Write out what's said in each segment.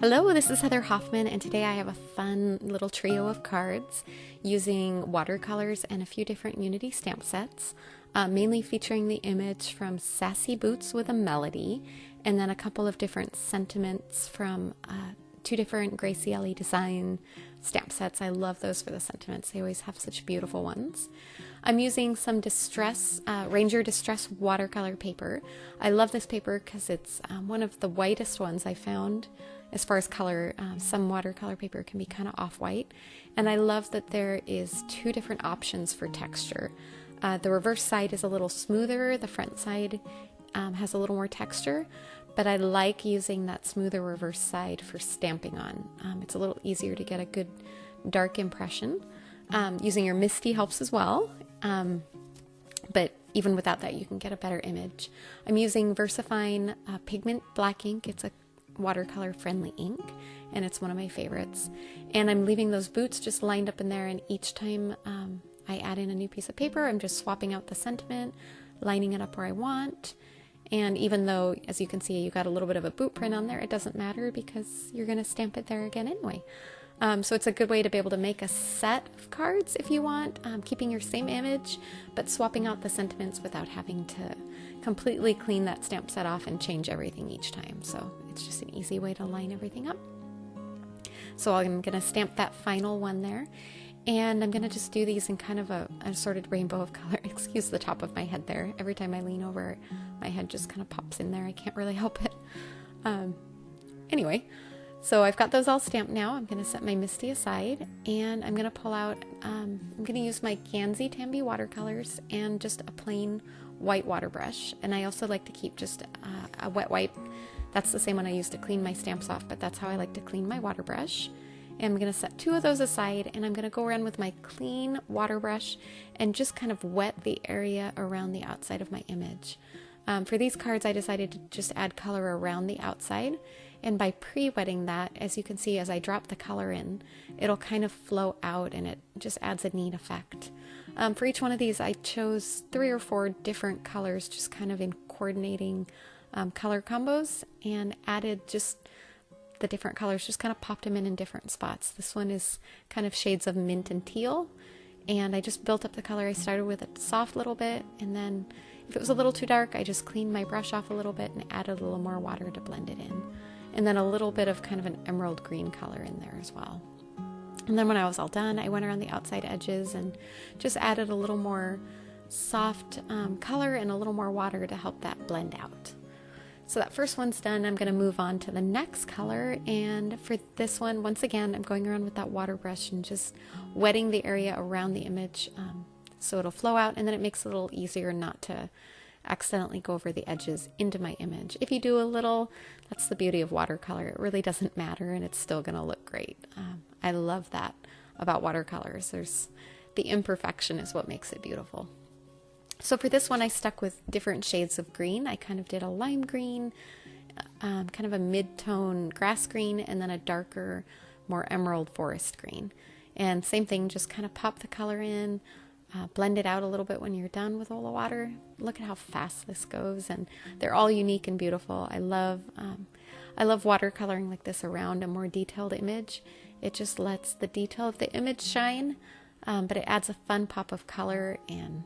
Hello, this is Heather Hoffman, and today I have a fun little trio of cards using watercolors and a few different Unity stamp sets, mainly featuring the image from Sassy Boots with a Melody, and then a couple of different sentiments from two different Gracie Design stamp sets. I love those for the sentiments. They always have such beautiful ones. I'm using some Ranger Distress watercolor paper. I love this paper because it's one of the whitest ones I found. As far as color, some watercolor paper can be kind of off-white, and I love that there is two different options for texture. The reverse side is a little smoother, the front side has a little more texture, but I like using that smoother reverse side for stamping on. It's a little easier to get a good dark impression. Using your MISTI helps as well, but even without that you can get a better image. I'm using VersaFine pigment black ink. It's a watercolor friendly ink, and it's one of my favorites, and I'm leaving those boots just lined up in there, and each time I add in a new piece of paper, I'm just swapping out the sentiment, lining it up where I want. And even though, as you can see, you got a little bit of a boot print on there, it doesn't matter because you're going to stamp it there again anyway. So it's a good way to be able to make a set of cards if you want, keeping your same image, but swapping out the sentiments without having to completely clean that stamp set off and change everything each time. So it's just an easy way to line everything up. So I'm going to stamp that final one there, and I'm going to just do these in kind of an assorted rainbow of color. Excuse the top of my head there. Every time I lean over, my head just kind of pops in there. I can't really help it. Anyway. So I've got those all stamped now. I'm going to set my MISTI aside, and I'm going to pull out, I'm going to use my Gansey Tambi watercolors and just a plain white water brush. And I also like to keep just a wet wipe. That's the same one I use to clean my stamps off, but that's how I like to clean my water brush. And I'm going to set two of those aside, and I'm going to go around with my clean water brush and just kind of wet the area around the outside of my image. For these cards, I decided to just add color around the outside. And by pre-wetting that, as you can see, as I drop the color in, it'll kind of flow out, and it just adds a neat effect. For each one of these, I chose 3 or 4 different colors, just kind of in coordinating color combos, and added just the different colors, just kind of popped them in different spots. This one is kind of shades of mint and teal, and I just built up the color. I started with a soft little bit, and then if it was a little too dark, I just cleaned my brush off a little bit and added a little more water to blend it in. And then a little bit of kind of an emerald green color in there as well. And then when I was all done, I went around the outside edges and just added a little more soft color and a little more water to help that blend out. So that first one's done. I'm going to move on to the next color, and for this one, once again, I'm going around with that water brush and just wetting the area around the image so it'll flow out, and then it makes it a little easier not to accidentally go over the edges into my image. If you do a little, that's the beauty of watercolor. It really doesn't matter, and it's still going to look great. I love that about watercolors. The imperfection is what makes it beautiful. So for this one, I stuck with different shades of green. I kind of did a lime green, kind of a mid-tone grass green, and then a darker, more emerald forest green. And same thing, just kind of pop the color in, blend it out a little bit when you're done with all the water. Look at how fast this goes, and they're all unique and beautiful. I love watercoloring like this around a more detailed image. It just lets the detail of the image shine, but it adds a fun pop of color and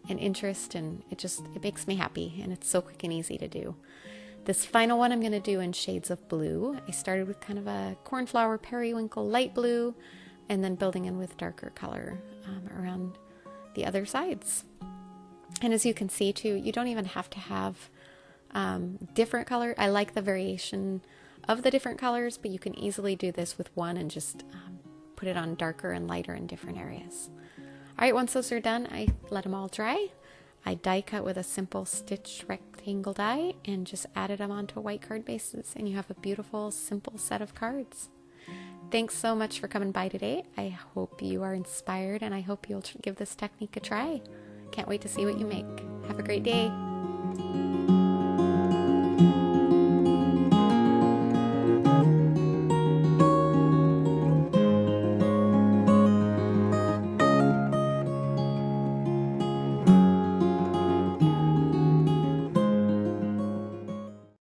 interest, and it makes me happy, and it's so quick and easy to do. This final one I'm going to do in shades of blue. I started with kind of a cornflower periwinkle light blue, and then building in with darker color around the other sides. And as you can see too, you don't even have to have different color. I like the variation of the different colors, but you can easily do this with one and just put it on darker and lighter in different areas. Alright, once those are done, I let them all dry. I die cut with a simple stitch rectangle die and just added them onto white card bases, and you have a beautiful, simple set of cards. Thanks so much for coming by today. I hope you are inspired, and I hope you'll give this technique a try. Can't wait to see what you make. Have a great day.